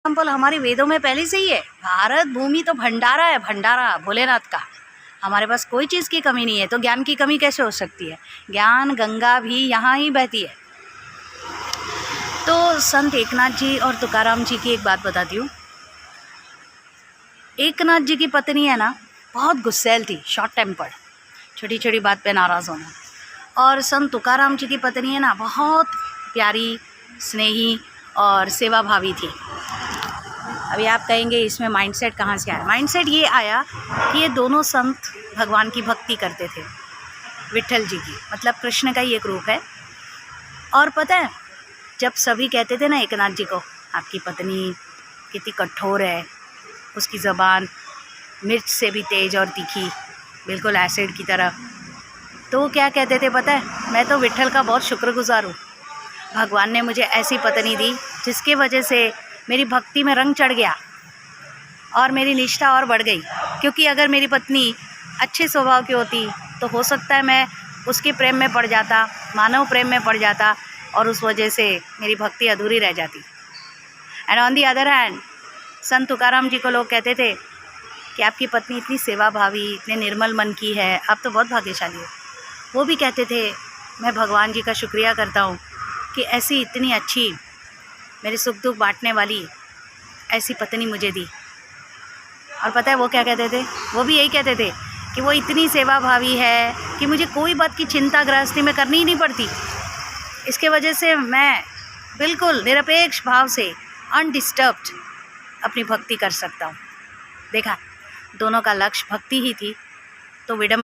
Example हमारे वेदों में पहले से ही है। भारत भूमि तो भंडारा है, भंडारा भोलेनाथ का। हमारे पास कोई चीज़ की कमी नहीं है, तो ज्ञान की कमी कैसे हो सकती है? ज्ञान गंगा भी यहाँ ही बहती है। तो संत एकनाथ जी और तुकाराम जी की एक बात बताती हूँ। एकनाथ जी की पत्नी है ना, बहुत गुस्सैल थी, शॉर्ट टेम्पर्ड, छोटी छोटी बात पे नाराज़ होना। और संत तुकाराम जी की पत्नी है ना, बहुत प्यारी, स्नेही और सेवाभावी थी। अभी आप कहेंगे इसमें माइंडसेट कहाँ से आया? माइंडसेट ये आया कि ये दोनों संत भगवान की भक्ति करते थे, विट्ठल जी की, मतलब कृष्ण का ही एक रूप है। और पता है, जब सभी कहते थे ना एकनाथ जी को, आपकी पत्नी कितनी कठोर है, उसकी ज़बान मिर्च से भी तेज़ और तीखी, बिल्कुल एसिड की तरह, तो वो क्या कहते थे पता है? मैं तो विट्ठल का बहुत शुक्रगुजार हूँ, भगवान ने मुझे ऐसी पत्नी दी जिसके वजह से मेरी भक्ति में रंग चढ़ गया और मेरी निष्ठा और बढ़ गई। क्योंकि अगर मेरी पत्नी अच्छे स्वभाव की होती तो हो सकता है मैं उसके प्रेम में पड़ जाता, मानव प्रेम में पड़ जाता, और उस वजह से मेरी भक्ति अधूरी रह जाती। And on the other hand, संत तुकाराम जी को लोग कहते थे कि आपकी पत्नी इतनी सेवाभावी, इतने निर्मल मन की है, आप तो बहुत भाग्यशाली हो। वो भी कहते थे मैं भगवान जी का शुक्रिया करता हूँ कि ऐसी इतनी अच्छी, मेरे सुख दुख बांटने वाली ऐसी पत्नी मुझे दी। और पता है वो क्या कहते थे? वो भी यही कहते थे कि वो इतनी सेवाभावी है कि मुझे कोई बात की चिंता गृहस्थी में करनी ही नहीं पड़ती। इसके वजह से मैं बिल्कुल निरपेक्ष भाव से अनडिस्टर्ब्ड अपनी भक्ति कर सकता हूँ। देखा, दोनों का लक्ष्य भक्ति ही थी, तो विडम्बना